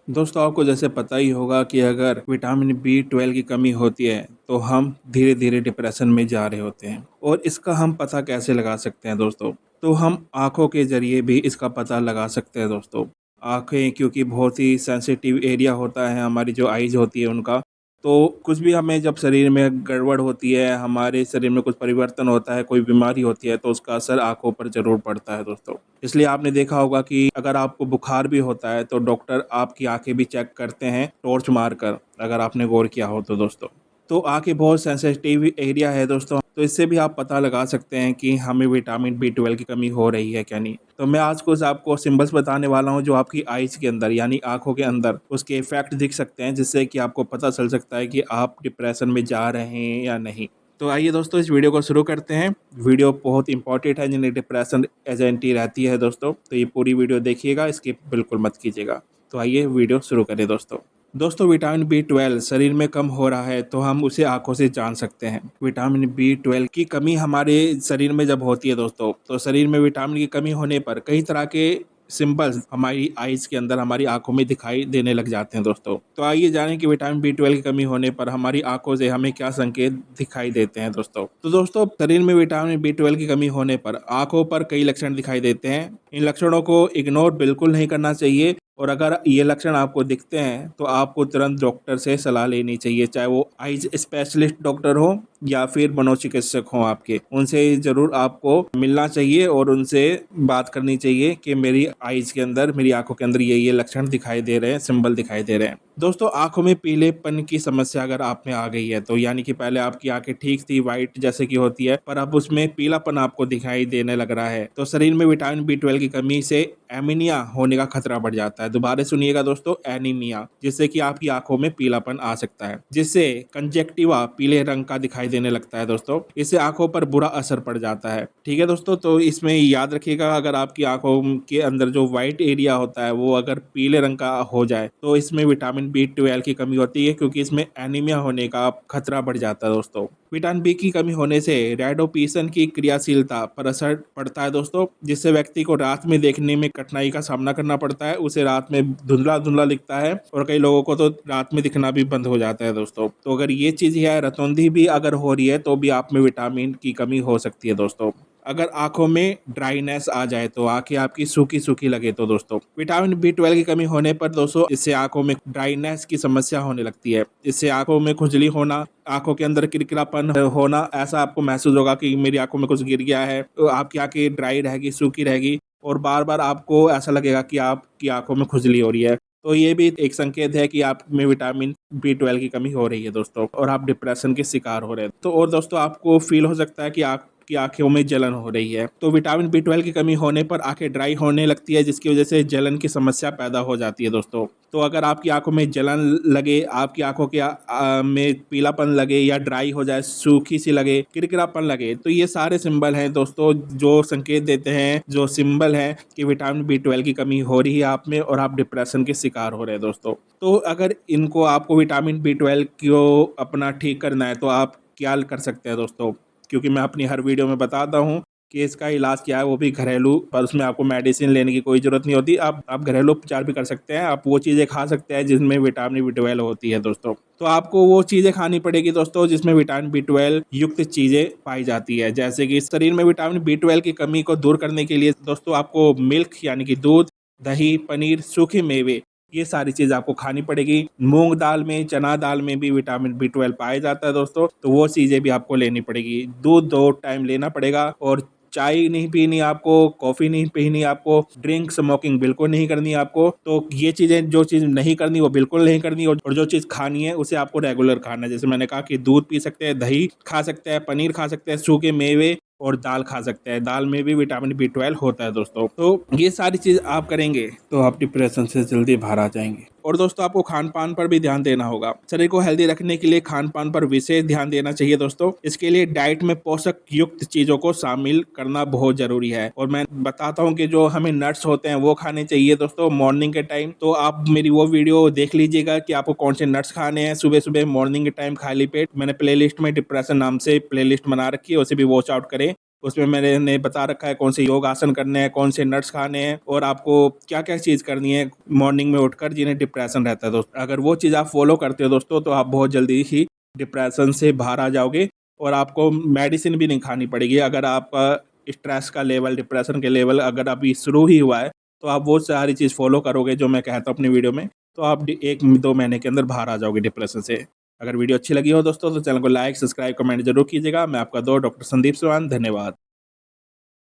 दोस्तों आपको जैसे पता ही होगा कि अगर विटामिन बी 12 की कमी होती है तो हम धीरे धीरे डिप्रेशन में जा रहे होते हैं। और इसका हम पता कैसे लगा सकते हैं दोस्तों? तो हम आँखों के ज़रिए भी इसका पता लगा सकते हैं दोस्तों। आँखें क्योंकि बहुत ही सेंसिटिव एरिया होता है, हमारी जो आइज़ होती है उनका, तो कुछ भी हमें जब शरीर में गड़बड़ होती है, हमारे शरीर में कुछ परिवर्तन होता है, कोई बीमारी होती है, तो उसका असर आँखों पर ज़रूर पड़ता है दोस्तों। इसलिए आपने देखा होगा कि अगर आपको बुखार भी होता है तो डॉक्टर आपकी आँखें भी चेक करते हैं टॉर्च मारकर, अगर आपने गौर किया हो तो दोस्तों। तो आँखें बहुत सेंसिटिव एरिया है दोस्तों, तो इससे भी आप पता लगा सकते हैं कि हमें विटामिन बी 12 की कमी हो रही है क्या नहीं। तो मैं आज कुछ आपको सिंबल्स बताने वाला हूँ जो आपकी आइज़ के अंदर यानी आँखों के अंदर उसके इफ़ेक्ट दिख सकते हैं, जिससे कि आपको पता चल सकता है कि आप डिप्रेशन में जा रहे हैं या नहीं। तो आइए दोस्तों इस वीडियो को शुरू करते हैं। वीडियो बहुत इंपॉर्टेंट है जिन्हें डिप्रेशन एजेंटी रहती है दोस्तों, तो ये पूरी वीडियो देखिएगा, स्किप बिल्कुल मत कीजिएगा। तो आइए वीडियो शुरू करें दोस्तों। दोस्तों विटामिन बी 12 शरीर में कम हो रहा है तो हम उसे आंखों से जान सकते हैं। विटामिन बी 12 की कमी हमारे शरीर में जब होती है दोस्तों, तो शरीर में विटामिन की कमी होने पर कई तरह के सिंबल्स हमारी आइज़ के अंदर, हमारी आंखों में दिखाई देने लग जाते हैं दोस्तों। तो आइए जानें कि विटामिन बी 12 की कमी होने पर हमारी आंखों से हमें क्या संकेत दिखाई देते हैं दोस्तों। तो दोस्तों शरीर में विटामिन बी 12 की कमी होने पर आंखों पर कई लक्षण दिखाई देते हैं। इन लक्षणों को इग्नोर बिल्कुल नहीं करना चाहिए, और अगर ये लक्षण आपको दिखते हैं तो आपको तुरंत डॉक्टर से सलाह लेनी चाहिए, चाहे वो आइज स्पेशलिस्ट डॉक्टर हो या फिर मनोचिकित्सक हो आपके, उनसे ज़रूर आपको मिलना चाहिए और उनसे बात करनी चाहिए कि मेरी आइज के अंदर, मेरी आंखों के अंदर ये लक्षण दिखाई दे रहे हैं, सिंबल दिखाई दे रहे हैं। दोस्तों आंखों में पीलेपन की समस्या अगर आप में आ गई है, तो यानी कि पहले आपकी आंखें ठीक थी, वाइट जैसे की होती है, पर अब उसमें पीलापन आपको दिखाई देने लग रहा है, तो शरीर में विटामिन बी 12 की कमी से एनीमिया होने का खतरा बढ़ जाता है। दोबारा सुनिएगा दोस्तों, एनीमिया, जिससे कि आपकी आंखों में पीलापन आ सकता है, जिससे कंजक्टिवा पीले रंग का दिखाई देने लगता है दोस्तों। इससे आंखों पर बुरा असर पड़ जाता है। ठीक है दोस्तों, तो इसमें याद रखिएगा, अगर आपकी आंखों के अंदर जो व्हाइट एरिया होता है वो अगर पीले रंग का हो जाए तो इसमें विटामिन बी 12 की कमी होती है, क्योंकि इसमें एनीमिया होने का खतरा बढ़ जाता है दोस्तों। विटामिन बी की कमी होने से रेडोपिसन की क्रियाशीलता पर असर पड़ता है दोस्तों, जिससे व्यक्ति को रात में देखने में कठिनाई का सामना करना पड़ता है, उसे रात में धुंधला धुंधला दिखता है, और कई लोगों को तो रात में दिखना भी बंद हो जाता है दोस्तों। तो अगर ये चीज़ है, रतौंधी भी अगर हो रही है, तो भी आप में विटामिन की कमी हो सकती है दोस्तों। अगर आंखों में ड्राइनेस आ जाए, तो आंखें आपकी सूखी सूखी लगे, तो दोस्तों विटामिन बी 12 की कमी होने पर दोस्तों इससे आंखों में ड्राइनेस की समस्या होने लगती है। इससे आंखों में खुजली होना, आंखों के अंदर किरकिरापन होना, ऐसा आपको महसूस होगा कि मेरी आंखों में कुछ गिर गया है, तो आपकी आंखें ड्राई रहेगी, सूखी रहेगी, और बार बार आपको ऐसा लगेगा कि आपकी आंखों में खुजली हो रही है। तो ये भी एक संकेत है कि आप में विटामिन बी 12 की कमी हो रही है दोस्तों, और आप डिप्रेशन के शिकार हो रहे हैं। तो और दोस्तों आपको फील हो सकता है कि आपकी आंखों में जलन हो रही है। तो विटामिन बी 12 की कमी होने पर आंखें ड्राई होने लगती है, जिसकी वजह से जलन की समस्या पैदा हो जाती है दोस्तों। तो अगर आपकी आंखों में जलन लगे, आपकी आंखों के में पीलापन लगे, या ड्राई हो जाए, सूखी सी लगे, किरकिरापन लगे, तो ये सारे सिंबल हैं दोस्तों जो संकेत देते हैं, जो सिंबल है कि विटामिन बी 12 की कमी हो रही है आप में, और आप डिप्रेशन के शिकार हो रहे हैं दोस्तों। तो अगर इनको, आपको विटामिन बी 12 को अपना ठीक करना है, तो आप क्या कर सकते हैं दोस्तों? क्योंकि मैं अपनी हर वीडियो में बताता हूँ कि इसका इलाज क्या है, वो भी घरेलू, पर उसमें आपको मेडिसिन लेने की कोई ज़रूरत नहीं होती। आप घरेलू उपचार भी कर सकते हैं। आप वो चीज़ें खा सकते हैं जिसमें विटामिन बी 12 होती है दोस्तों। तो आपको वो चीज़ें खानी पड़ेगी दोस्तों जिसमें विटामिन बी 12 युक्त चीज़ें पाई जाती है। जैसे कि शरीर में विटामिन बी 12 की कमी को दूर करने के लिए दोस्तों आपको मिल्क यानी कि दूध, दही, पनीर, सूखे मेवे, ये सारी चीज़ आपको खानी पड़ेगी। मूँग दाल में, चना दाल में भी विटामिन बी 12 पाया जाता है दोस्तों, तो वो चीज़ें भी आपको लेनी पड़ेगी। दूध 2 टाइम लेना पड़ेगा, और चाय नहीं पीनी आपको, कॉफ़ी नहीं पीनी आपको, ड्रिंक स्मोकिंग बिल्कुल नहीं करनी आपको। तो ये चीज़ें, जो चीज़ नहीं करनी वो बिल्कुल नहीं करनी, और जो चीज़ खानी है उसे आपको रेगुलर खाना है। जैसे मैंने कहा कि दूध पी सकते हैं, दही खा सकते हैं, पनीर खा सकते हैं, सूखे मेवे और दाल खा सकते हैं। दाल में भी विटामिन बी 12 होता है दोस्तों। तो ये सारी चीज़ आप करेंगे तो आप डिप्रेशन से जल्दी बाहर आ जाएंगे। और दोस्तों आपको खान पान पर भी ध्यान देना होगा। शरीर को हेल्दी रखने के लिए खान पान पर विशेष ध्यान देना चाहिए दोस्तों। इसके लिए डाइट में पोषक युक्त चीज़ों को शामिल करना बहुत जरूरी है, और मैं बताता हूँ कि जो हमें नट्स होते हैं वो खाने चाहिए दोस्तों मॉर्निंग के टाइम। तो आप मेरी वो वीडियो देख लीजिएगा कि आपको कौन से नट्स खाने हैं सुबह सुबह मॉर्निंग के टाइम खाली पेट। मैंने प्लेलिस्ट में डिप्रेशन नाम से प्लेलिस्ट बना रखी है, उसे भी वॉच आउट करें। पढ़ेंगे उसमें मैंने बता रखा है कौन से योग आसन करने हैं, कौन से नट्स खाने हैं और आपको क्या-क्या चीज़ करनी है मॉर्निंग में उठकर जिन्हें डिप्रेशन रहता है दोस्तों। अगर वो चीज़ आप फ़ॉलो करते हो दोस्तों तो आप बहुत जल्दी ही डिप्रेशन से बाहर आ जाओगे और आपको मेडिसिन भी नहीं खानी पड़ेगी। अगर आपका स्ट्रेस का लेवल, डिप्रेशन के लेवल अगर अभी शुरू ही हुआ है, तो आप वो सारी चीज़ फ़ॉलो करोगे जो मैं कहता हूँ अपनी वीडियो में, तो आप 1-2 महीने के अंदर बाहर आ जाओगे डिप्रेशन से। अगर वीडियो अच्छी लगी हो दोस्तों तो चैनल को लाइक, सब्सक्राइब, कमेंट ज़रूर कीजिएगा। मैं आपका दोस्त डॉक्टर संदीप सिवान, धन्यवाद।